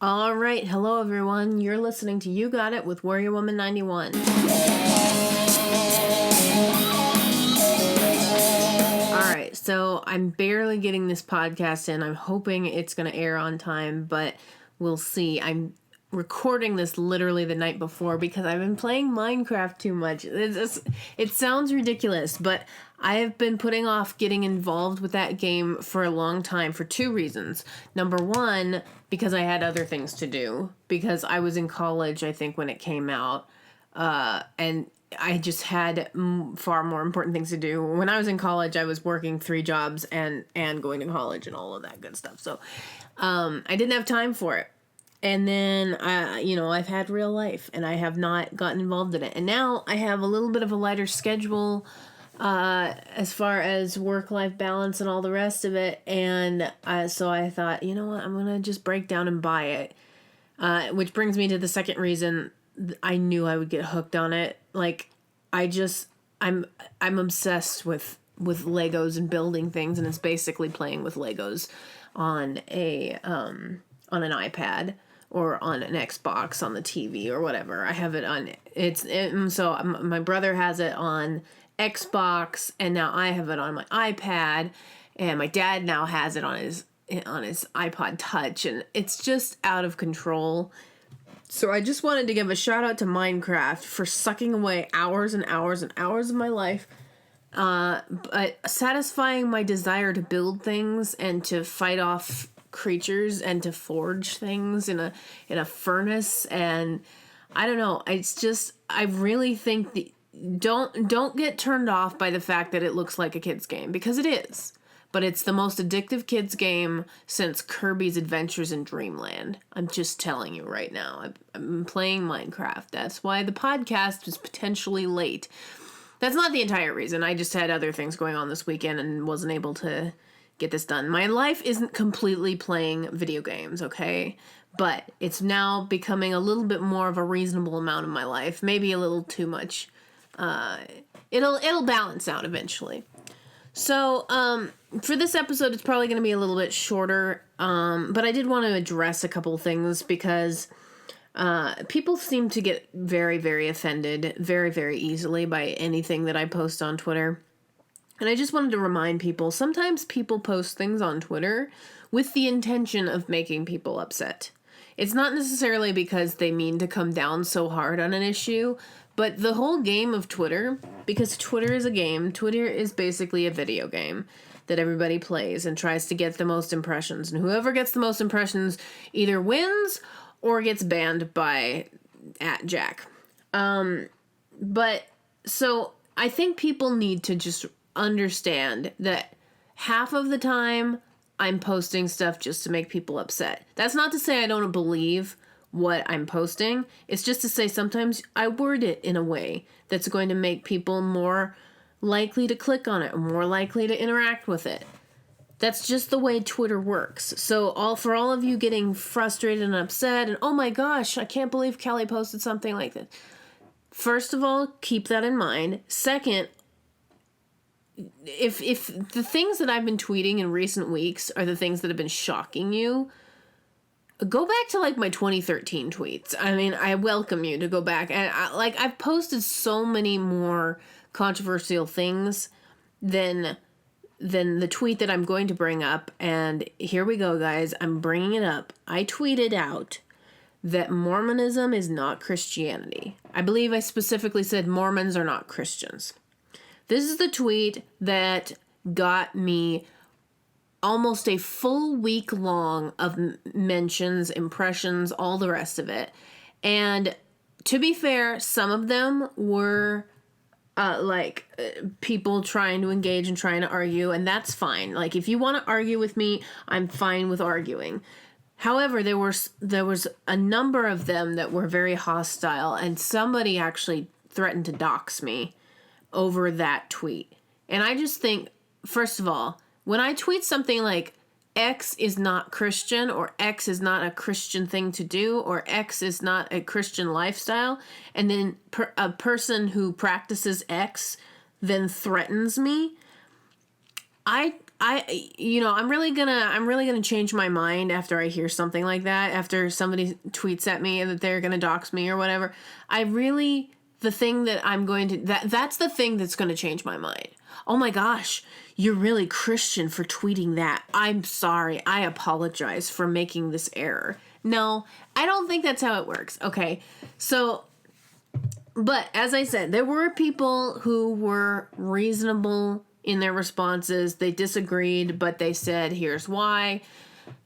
All right, hello everyone. You're listening to You Got It with Warrior Woman 91. All right, so I'm barely getting this podcast in. I'm hoping it's going to air on time, but we'll see. I'm recording this literally the night before because I've been playing Minecraft too much. It sounds ridiculous, but I have been putting off getting involved with that game for a long time for two reasons. Number one, because I had other things to do, because I was in college, I think, when it came out, and I just had far more important things to do. When I was in college, I was working 3 jobs and going to college and all of that good stuff. So I didn't have time for it. And then, I've had real life, and I have not gotten involved in it. And now I have a little bit of a lighter schedule as far as work-life balance and all the rest of it. And so I thought, you know what, I'm going to just break down and buy it. Which brings me to the second reason I knew I would get hooked on it. Like, I'm obsessed with Legos and building things, and it's basically playing with Legos on an iPad or on an Xbox on the TV or whatever. I have it on so my brother has it on Xbox, and now I have it on my iPad, and my dad now has it on his iPod Touch, and it's just out of control. So I just wanted to give a shout out to Minecraft for sucking away hours and hours and hours of my life, but satisfying my desire to build things and to fight off creatures and to forge things in a furnace. And I don't know, it's just, I really think don't get turned off by the fact that it looks like a kid's game, because it is. But it's the most addictive kids game since Kirby's Adventures in Dreamland. I'm just telling you right now. I'm playing Minecraft. That's why the podcast is potentially late. That's not the entire reason. I just had other things going on this weekend and wasn't able to get this done. My life isn't completely playing video games, okay? But it's now becoming a little bit more of a reasonable amount of my life. Maybe a little too much. It'll balance out eventually. So, for this episode, it's probably going to be a little bit shorter, but I did want to address a couple things because people seem to get very, very offended very, very easily by anything that I post on Twitter. And I just wanted to remind people, sometimes people post things on Twitter with the intention of making people upset. It's not necessarily because they mean to come down so hard on an issue, but the whole game of Twitter, because Twitter is a game, Twitter is basically a video game that everybody plays and tries to get the most impressions. And whoever gets the most impressions either wins or gets banned by @Jack. But so I think people need to just understand that half of the time I'm posting stuff just to make people upset. That's not to say I don't believe what I'm posting. It's just to say sometimes I word it in a way that's going to make people more likely to click on it, or more likely to interact with it. That's just the way Twitter works. So for all of you getting frustrated and upset and, oh my gosh, I can't believe Kelly posted something like that. First of all, keep that in mind. Second, if the things that I've been tweeting in recent weeks are the things that have been shocking you, go back to my 2013 tweets. I mean, I welcome you to go back. And I've posted so many more controversial things than the tweet that I'm going to bring up. And here we go, guys. I'm bringing it up. I tweeted out that Mormonism is not Christianity. I believe I specifically said Mormons are not Christians. This is the tweet that got me almost a full week long of mentions, impressions, all the rest of it. And to be fair, some of them were people trying to engage and trying to argue, and that's fine. Like, if you want to argue with me, I'm fine with arguing. However, there was a number of them that were very hostile, and somebody actually threatened to dox me over that tweet. And I just think, first of all, when I tweet something like X is not Christian, or X is not a Christian thing to do, or X is not a Christian lifestyle, and then a person who practices X then threatens me, I I'm really gonna change my mind after I hear something like that, after somebody tweets at me that they're gonna dox me or whatever. The thing that I'm going to, that's the thing that's gonna change my mind. Oh my gosh, you're really Christian for tweeting that. I'm sorry. I apologize for making this error. No, I don't think that's how it works. Okay. So, but as I said, there were people who were reasonable in their responses. They disagreed, but they said, here's why.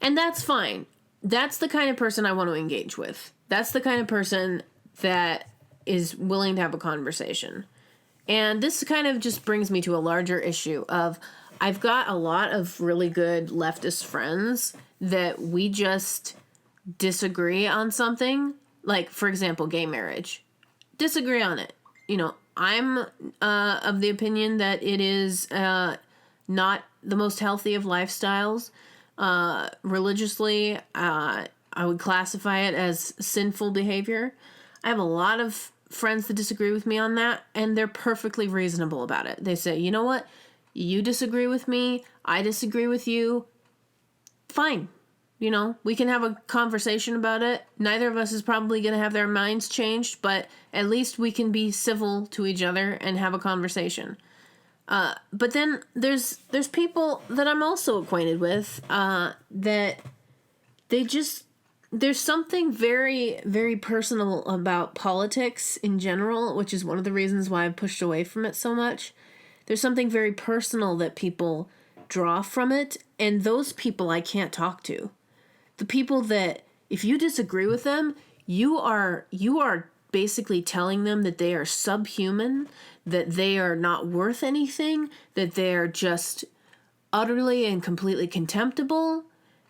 And that's fine. That's the kind of person I want to engage with. That's the kind of person that is willing to have a conversation. And this kind of just brings me to a larger issue of, I've got a lot of really good leftist friends that we just disagree on something. Like, for example, gay marriage. Disagree on it. I'm of the opinion that it is not the most healthy of lifestyles. Religiously, I would classify it as sinful behavior. I have a lot of friends that disagree with me on that, and they're perfectly reasonable about it. They say, you know what? You disagree with me. I disagree with you. Fine. We can have a conversation about it. Neither of us is probably going to have their minds changed, but at least we can be civil to each other and have a conversation. But then there's people that I'm also acquainted with that there's something very, very personal about politics in general, which is one of the reasons why I've pushed away from it so much. There's something very personal that people draw from it, and those people I can't talk to. The people that, if you disagree with them, you are basically telling them that they are subhuman, that they are not worth anything, that they are just utterly and completely contemptible.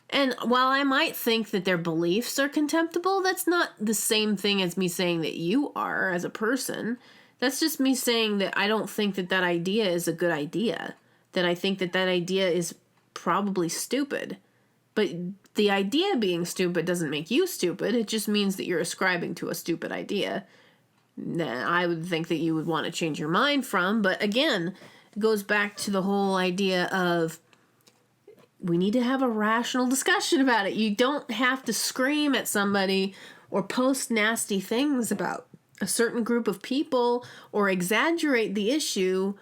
And while I might think that their beliefs are contemptible, that's not the same thing as me saying that you are as a person. That's just me saying that I don't think that idea is a good idea. That I think that idea is probably stupid. But the idea being stupid doesn't make you stupid. It just means that you're ascribing to a stupid idea. I would think that you would want to change your mind from. But again, it goes back to the whole idea of we need to have a rational discussion about it. You don't have to scream at somebody or post nasty things about a certain group of people or exaggerate the issue.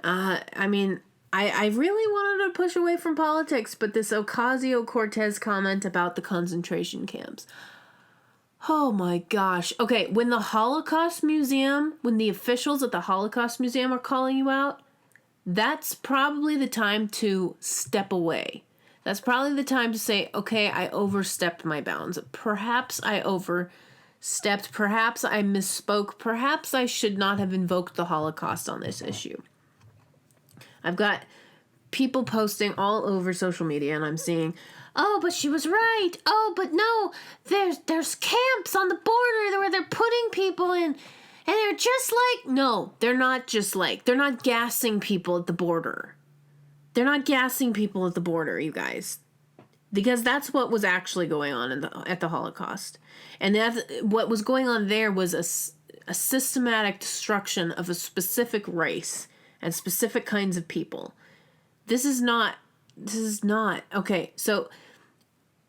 I really wanted to push away from politics, but this Ocasio-Cortez comment about the concentration camps. Oh my gosh. Okay, when the officials at the Holocaust Museum are calling you out, that's probably the time to step away. That's probably the time to say, okay, I overstepped my bounds. Perhaps I overstepped. Perhaps I misspoke. Perhaps I should not have invoked the Holocaust on this issue. I've got people posting all over social media, and I'm seeing, oh, but she was right. Oh, but no, there's camps on the border where they're putting people in. And they're just like, no, they're not just like, they're not gassing people at the border. They're not gassing people at the border, you guys. Because that's what was actually going on at the Holocaust. And what was going on there was a systematic destruction of a specific race and specific kinds of people. This is not, okay, so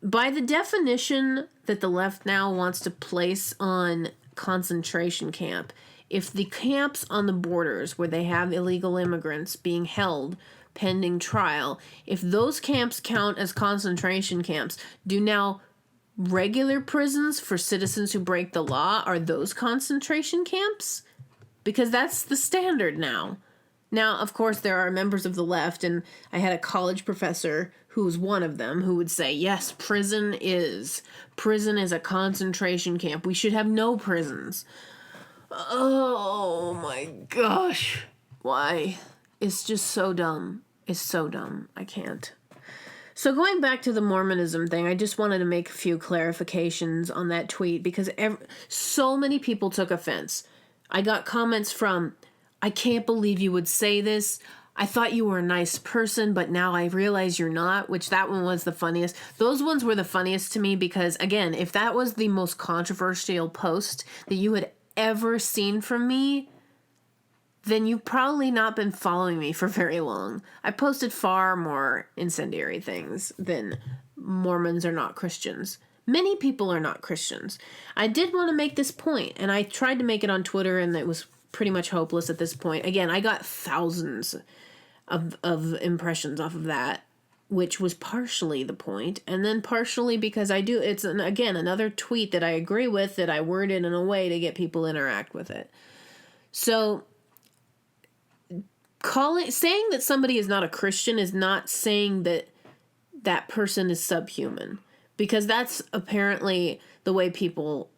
by the definition that the left now wants to place on concentration camp, if the camps on the borders where they have illegal immigrants being held pending trial, if those camps count as concentration camps, do now regular prisons for citizens who break the law, are those concentration camps? Because that's the standard now. Now, of course, there are members of the left, and I had a college professor who was one of them who would say, yes, prison is a concentration camp. We should have no prisons. Oh my gosh. Why? It's just so dumb. It's so dumb. I can't. So going back to the Mormonism thing, I just wanted to make a few clarifications on that tweet because so many people took offense. I got comments from, I can't believe you would say this. I thought you were a nice person, but now I realize you're not, which that one was the funniest. Those ones were the funniest to me because, again, if that was the most controversial post that you had ever seen from me, then you've probably not been following me for very long. I posted far more incendiary things than Mormons are not Christians. Many people are not Christians. I did want to make this point, and I tried to make it on Twitter, and it was pretty much hopeless at this point. Again, I got thousands of impressions off of that, which was partially the point, and then partially because it's again another tweet that I agree with that I worded in a way to get people to interact with it. So saying that somebody is not a Christian is not saying that that person is subhuman, because that's apparently the way people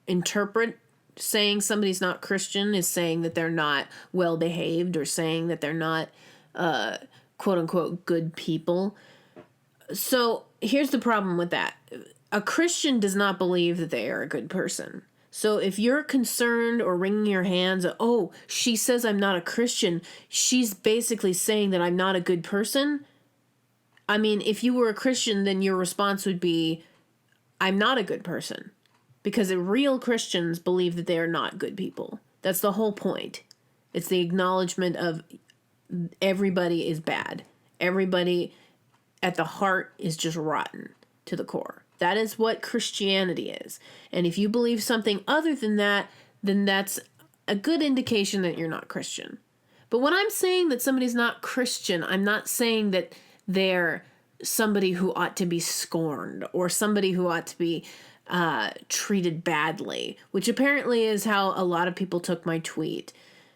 interpret saying somebody's not Christian, is saying that they're not well behaved, or saying that they're not quote unquote good people. So here's the problem with that. A Christian does not believe that they are a good person. So if you're concerned or wringing your hands, oh, she says I'm not a Christian, she's basically saying that I'm not a good person. I mean, if you were a Christian, then your response would be, I'm not a good person. Because real Christians believe that they are not good people. That's the whole point. It's the acknowledgement of everybody is bad. Everybody at the heart is just rotten to the core. That is what Christianity is. And if you believe something other than that, then that's a good indication that you're not Christian. But when I'm saying that somebody's not Christian, I'm not saying that they're somebody who ought to be scorned or somebody who ought to be treated badly, which apparently is how a lot of people took my tweet.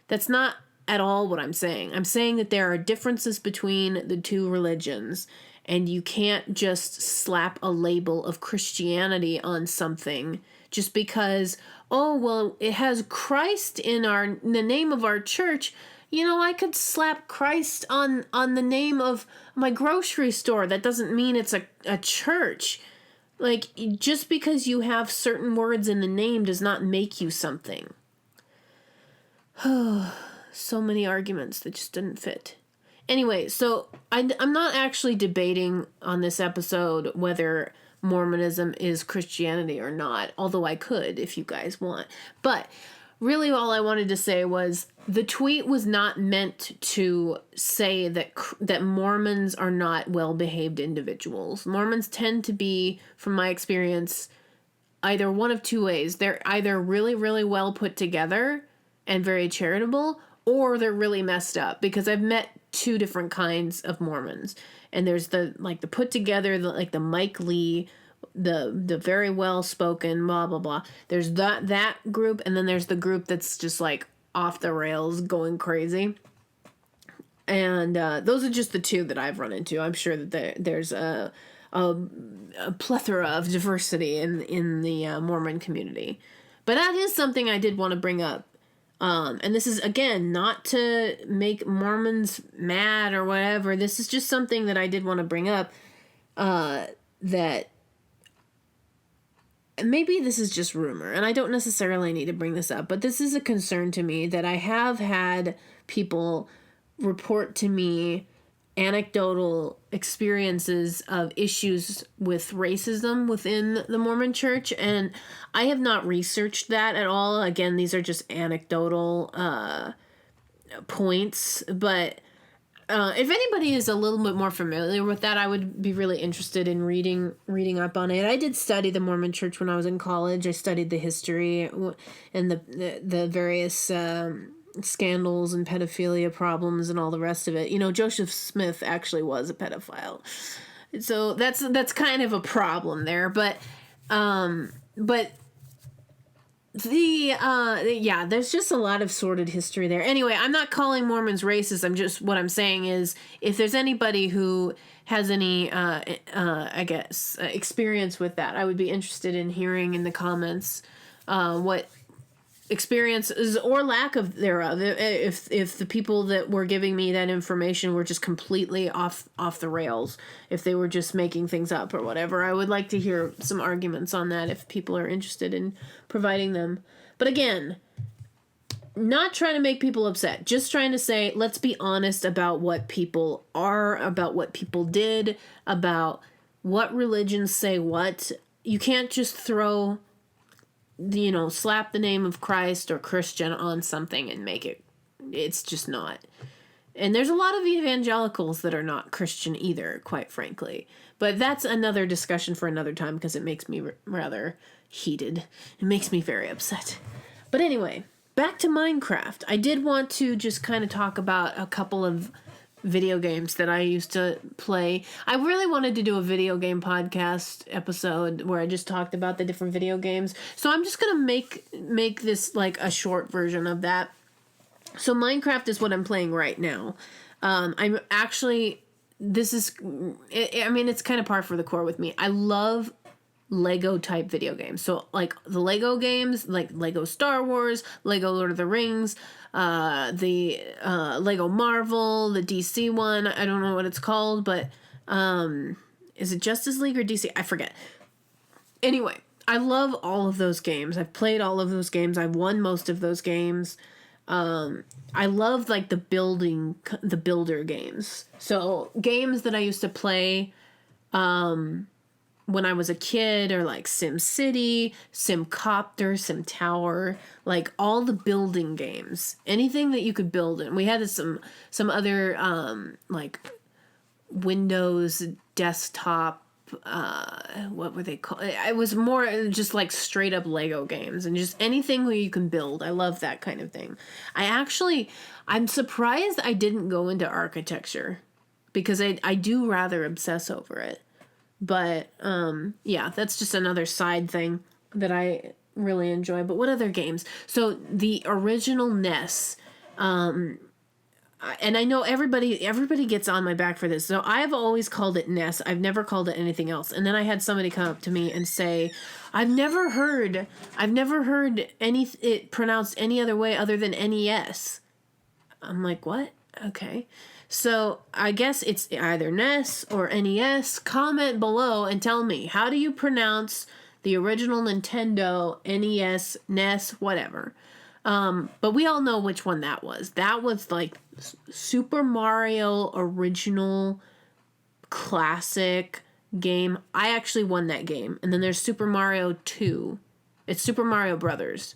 That's not at all what I'm saying. I'm saying that there are differences between the two religions, and you can't just slap a label of Christianity on something just because, oh, well, it has Christ in the name of our church. You know, I could slap Christ on the name of my grocery store. That doesn't mean it's a church. Like, just because you have certain words in the name does not make you something. So many arguments that just didn't fit. Anyway, so I'm not actually debating on this episode whether Mormonism is Christianity or not, although I could if you guys want. But really all I wanted to say was the tweet was not meant to say that Mormons are not well-behaved individuals. Mormons tend to be, from my experience, either one of two ways. They're either really, really well put together and very charitable, or they're really messed up, because I've met two different kinds of Mormons. And there's the put together, the Mike Lee, the very well spoken, blah blah blah. There's that group, and then there's the group that's just like off the rails, going crazy. And those are just the two that I've run into. I'm sure that there's a plethora of diversity in the Mormon community, but that is something I did want to bring up. And this is, again, not to make Mormons mad or whatever. This is just something that I did want to bring up, that maybe this is just rumor, and I don't necessarily need to bring this up, but this is a concern to me that I have had people report to me anecdotal experiences of issues with racism within the Mormon church, and I have not researched that at all. Again, these are just anecdotal points, but if anybody is a little bit more familiar with that, I would be really interested in reading up on it. I did study the Mormon church when I was in college. I studied the history and the various scandals and pedophilia problems and all the rest of it. You know, Joseph Smith actually was a pedophile, so that's kind of a problem there. But there's just a lot of sordid history there. Anyway, I'm not calling Mormons racist. What I'm saying is, if there's anybody who has any experience with that, I would be interested in hearing in the comments what experiences or lack of thereof, if the people that were giving me that information were just completely off the rails, if they were just making things up or whatever. I would like to hear some arguments on that if people are interested in providing them. But again, not trying to make people upset, just trying to say, let's be honest about what people are, about what people did, about what religions say what. You can't just throw, slap the name of Christ or Christian on something and make it it's just not. And there's a lot of evangelicals that are not Christian either, quite frankly. But that's another discussion for another time because it makes me rather heated. It makes me very upset. But anyway, back to Minecraft. I did want to just kind of talk about a couple of video games that I used to play. I really wanted to do a video game podcast episode where I just talked about the different video games. So I'm just going to make this like a short version of that. So Minecraft is what I'm playing right now. I'm actually, it's kind of par for the course with me. I love Lego type video games. So like the Lego games, like Lego Star Wars, Lego Lord of the Rings, the Lego Marvel, the DC one. I don't know what it's called, but is it Justice League or DC? I forget. Anyway, I love all of those games. I've played all of those games. I've won most of those games. I love like the builder games. So games that I used to play when I was a kid are like Sim City, Sim Copter, Sim Tower, like all the building games. Anything that you could build in. We had some other like Windows desktop, what were they called? It was more just like straight up Lego games and just anything where you can build. I love that kind of thing. I'm surprised I didn't go into architecture because I do rather obsess over it. But yeah, that's just another side thing that I really enjoy. But what other games? So the original NES, and I know everybody gets on my back for this. So I've always called it NES. I've never called it anything else. And then I had somebody come up to me and say, I've never heard it pronounced any other way other than NES. I'm like, what? Okay. So I guess it's either NES or NES. Comment below and tell me, how do you pronounce the original Nintendo, NES, NES, whatever. But we all know which one that was. That was like Super Mario original classic game. I actually won that game. And then there's Super Mario 2. It's Super Mario Bros,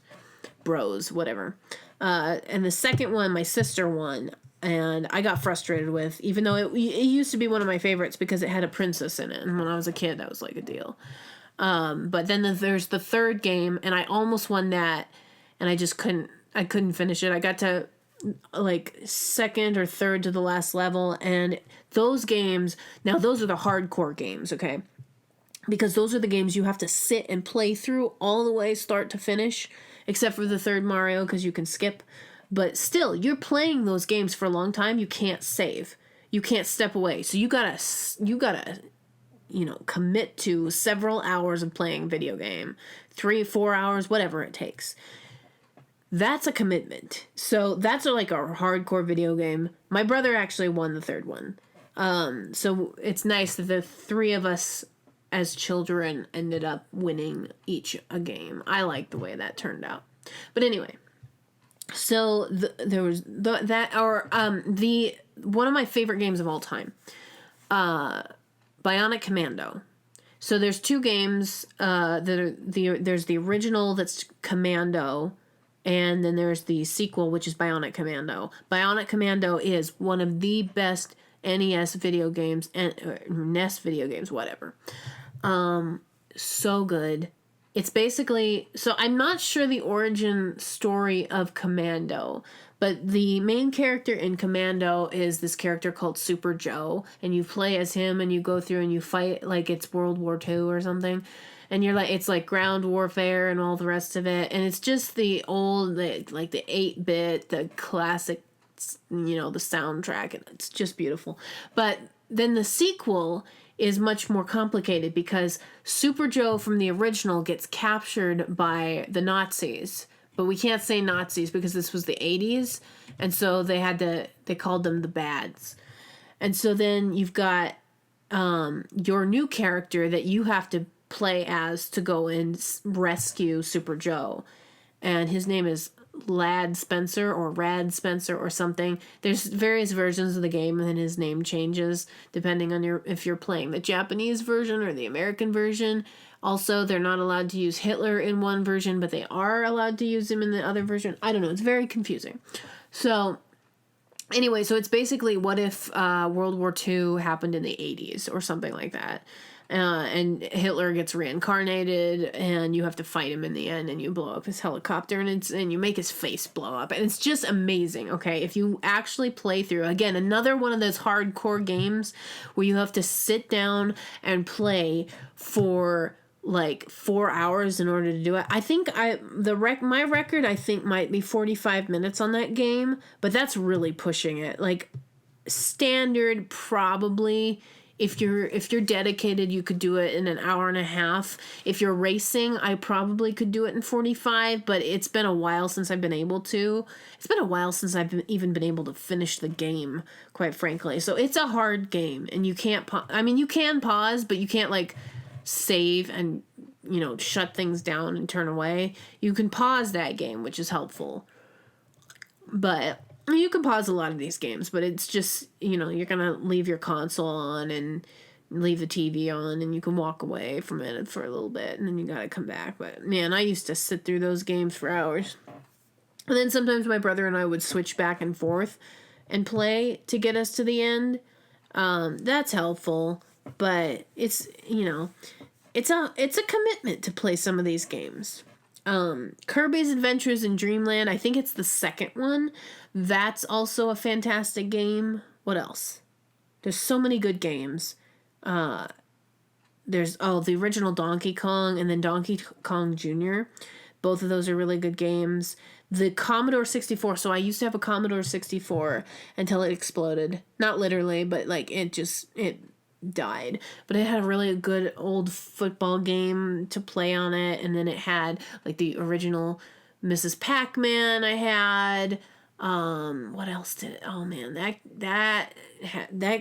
whatever. And the second one, my sister won. And I got frustrated with, even though it used to be one of my favorites because it had a princess in it. And when I was a kid, that was like a deal. But then there's the third game, and I almost won that. And I just couldn't finish it. I got to like second or third to the last level. And those games, now those are the hardcore games, okay? Because those are the games you have to sit and play through all the way, start to finish, except for the third Mario because you can skip. But still, you're playing those games for a long time. You can't save. You can't step away. So you gotta, commit to several hours of playing video game. 3-4 hours, whatever it takes. That's a commitment. So that's like a hardcore video game. My brother actually won the third one. So it's nice that the three of us as children ended up winning each a game. I like the way that turned out. But anyway, so there was one of my favorite games of all time, Bionic Commando. So there's two games there's the original that's Commando. And then there's the sequel, which is Bionic Commando. Bionic Commando is one of the best NES video games, and NES video games, whatever. So good. It's basically... So I'm not sure the origin story of Commando, but the main character in Commando is this character called Super Joe, and you play as him, and you go through and you fight like it's World War II or something. And you're like, it's like ground warfare and all the rest of it. And it's just the old, like the 8-bit, the classic, the soundtrack. And it's just beautiful. But then the sequel is much more complicated because Super Joe from the original gets captured by the Nazis. But we can't say Nazis because this was the 80s. And so they called them the Bads. And so then you've got your new character that you have to play as to go and rescue Super Joe, and his name is Lad Spencer or Rad Spencer or something. There's various versions of the game, and then his name changes depending on if you're playing the Japanese version or the American version. Also, they're not allowed to use Hitler in one version, but they are allowed to use him in the other version. I don't know. It's very confusing. So anyway, so it's basically what if World War II happened in the 80s or something like that. And Hitler gets reincarnated, and you have to fight him in the end, and you blow up his helicopter, and you make his face blow up, and it's just amazing. Okay, if you actually play through, again, another one of those hardcore games where you have to sit down and play for like 4 hours in order to do it. I think my record I think might be 45 minutes on that game, but that's really pushing it. Like standard probably if you're dedicated, you could do it in an hour and a half. If you're racing, I probably could do it in 45, but it's been a while since I've been able to. It's been a while since even been able to finish the game, quite frankly. So it's a hard game, and you can't you can pause, but you can't like save and, shut things down and turn away. You can pause that game, which is helpful. But you can pause a lot of these games, but it's just, you're going to leave your console on and leave the TV on, and you can walk away from it for a little bit, and then you got to come back. But, man, I used to sit through those games for hours. And then sometimes my brother and I would switch back and forth and play to get us to the end. That's helpful, but it's, it's a commitment to play some of these games. Kirby's Adventures in Dreamland, I think it's the second one. That's also a fantastic game. What else? There's so many good games. There's the original Donkey Kong and then Donkey Kong Jr. Both of those are really good games. The Commodore 64. So I used to have a Commodore 64 until it exploded. Not literally, but like it died. But it had a really good old football game to play on it, and then it had like the original Mrs. Pac-Man I had. What else did it? Oh man, that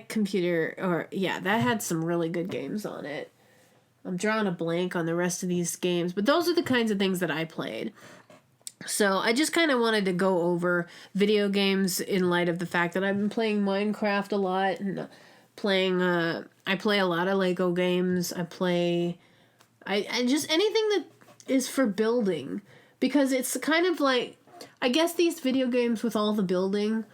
computer that had some really good games on it. I'm drawing a blank on the rest of these games, but those are the kinds of things that I played. So I just kind of wanted to go over video games in light of the fact that I've been playing Minecraft a lot and I play a lot of Lego games. I just anything that is for building, because it's kind of like, I guess these video games with all the building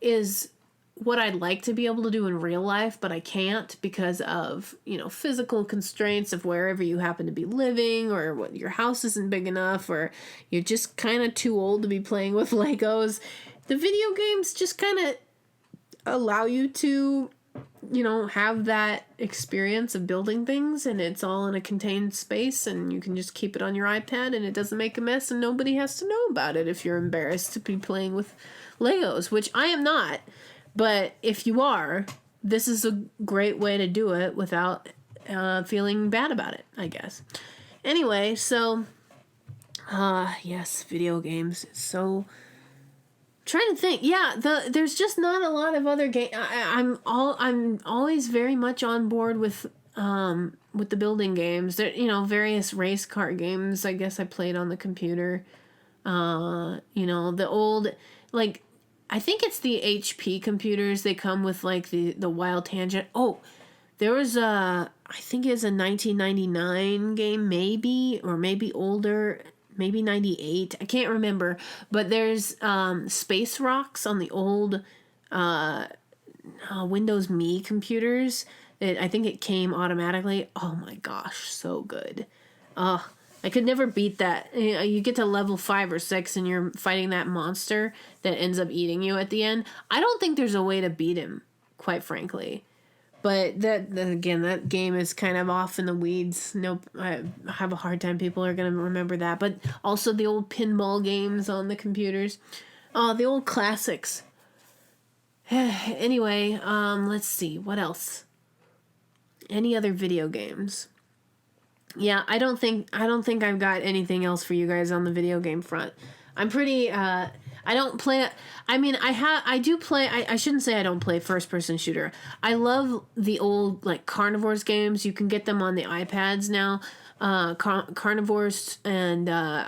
is what I'd like to be able to do in real life, but I can't because of, physical constraints of wherever you happen to be living, or what your house isn't big enough, or you're just kind of too old to be playing with Legos. The video games just kind of allow you to, have that experience of building things, and it's all in a contained space, and you can just keep it on your iPad, and it doesn't make a mess, and nobody has to know about it if you're embarrassed to be playing with Legos, which I am not. But if you are, this is a great way to do it without feeling bad about it, I guess. Anyway, so, yes, video games. So, trying to think. Yeah, there's just not a lot of other games. I'm always very much on board with the building games. There, various race car games. I guess I played on the computer. The old, like, I think it's the HP computers. They come with like the Wild Tangent. Oh, there was I think it's a 1999 game, maybe, or maybe older. Maybe 98. I can't remember. But there's Space Rocks on the old Windows Me computers. I think it came automatically. Oh my gosh, so good. I could never beat that. You get to level 5 or 6 and you're fighting that monster that ends up eating you at the end. I don't think there's a way to beat him, quite frankly. But that game is kind of off in the weeds. Nope, I have a hard time. People are going to remember that. But also the old pinball games on the computers. Oh, the old classics. Anyway, let's see. What else? Any other video games? Yeah, I don't think I've got anything else for you guys on the video game front. I'm pretty, I don't play, I do play, I shouldn't say I don't play first person shooter. I love the old, like, Carnivores games. You can get them on the iPads now. Carnivores and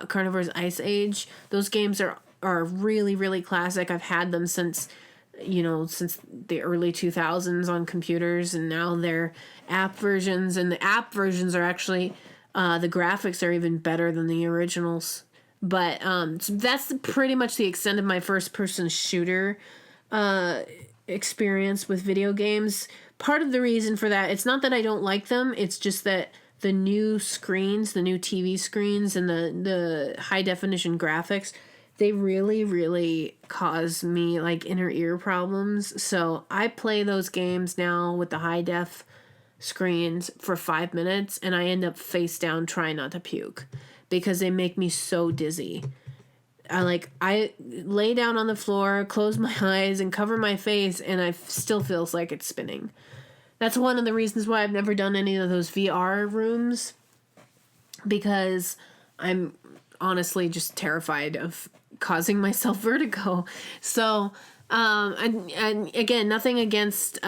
Carnivores Ice Age. Those games are really, really classic. I've had them since the early 2000s on computers, and now they're app versions, and the app versions are actually, the graphics are even better than the originals. But so that's pretty much the extent of my first-person shooter experience with video games. Part of the reason for that, it's not that I don't like them, it's just that the new screens, the new TV screens, and the high-definition graphics, they really, really cause me, like, inner ear problems. So I play those games now with the high-def screens for 5 minutes, and I end up face down trying not to puke because they make me so dizzy. I lay down on the floor, close my eyes, and cover my face, and I still feels like it's spinning. That's one of the reasons why I've never done any of those VR rooms, because I'm honestly just terrified of causing myself vertigo. So, and again, nothing against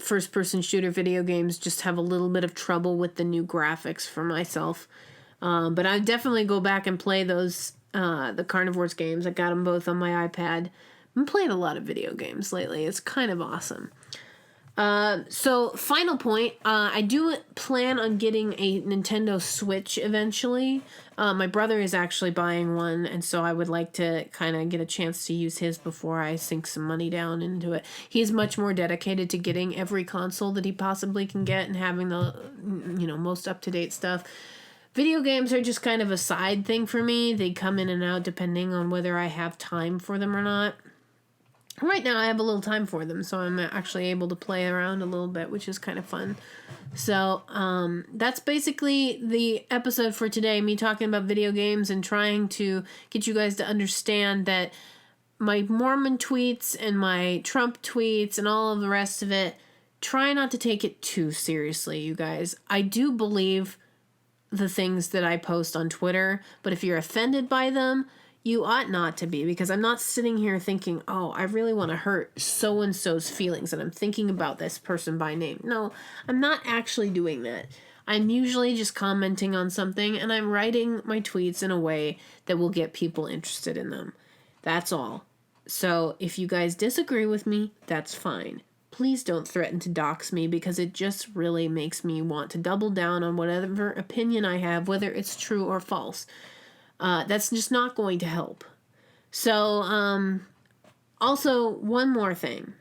first-person shooter video games, just have a little bit of trouble with the new graphics for myself. But I definitely go back and play those, the Carnivores games. I got them both on my iPad. I've been playing a lot of video games lately. It's kind of awesome. So final point, I do plan on getting a Nintendo Switch eventually. My brother is actually buying one, and so I would like to kind of get a chance to use his before I sink some money down into it. He's much more dedicated to getting every console that he possibly can get and having the, most up-to-date stuff. Video games are just kind of a side thing for me. They come in and out depending on whether I have time for them or not. Right now I have a little time for them, so I'm actually able to play around a little bit, which is kind of fun. So that's basically the episode for today, me talking about video games and trying to get you guys to understand that my Mormon tweets and my Trump tweets and all of the rest of it, try not to take it too seriously, you guys. I do believe the things that I post on Twitter, but if you're offended by them, you ought not to be, because I'm not sitting here thinking, oh, I really want to hurt so-and-so's feelings, and I'm thinking about this person by name. No, I'm not actually doing that. I'm usually just commenting on something, and I'm writing my tweets in a way that will get people interested in them. That's all. So if you guys disagree with me, that's fine. Please don't threaten to dox me, because it just really makes me want to double down on whatever opinion I have, whether it's true or false. That's just not going to help. So, also, one more thing.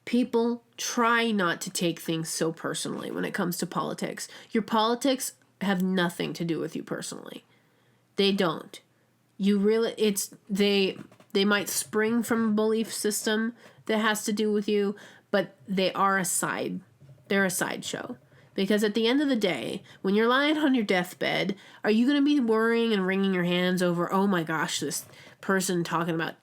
People try not to take things so personally when it comes to politics. Your politics have nothing to do with you personally. They don't. They might spring from a belief system that has to do with you, but they're a sideshow. Because at the end of the day, when you're lying on your deathbed, are you going to be worrying and wringing your hands over, oh my gosh, this person talking about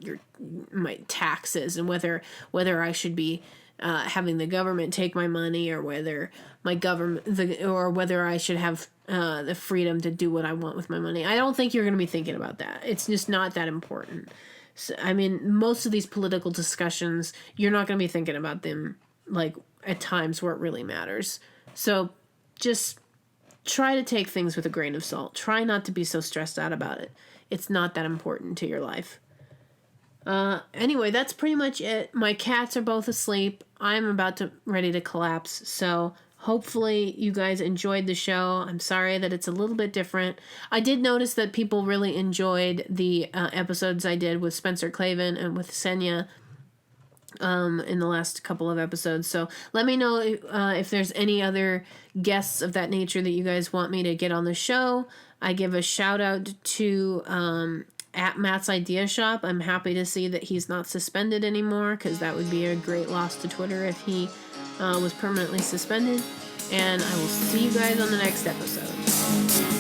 my taxes and whether I should be having the government take my money, or whether whether I should have the freedom to do what I want with my money? I don't think you're going to be thinking about that. It's just not that important. So, I mean, most of these political discussions, you're not going to be thinking about them like at times where it really matters. So just try to take things with a grain of salt. Try not to be so stressed out about it. It's not that important to your life. Anyway, that's pretty much it. My cats are both asleep. I'm ready to collapse. So hopefully you guys enjoyed the show. I'm sorry that it's a little bit different. I did notice that people really enjoyed the episodes I did with Spencer Clavin and with Senya in the last couple of episodes. So let me know if there's any other guests of that nature that you guys want me to get on the show. I give a shout out to at Matt's Idea Shop. I'm happy to see that he's not suspended anymore, because that would be a great loss to Twitter if he was permanently suspended. And I will see you guys on the next episode.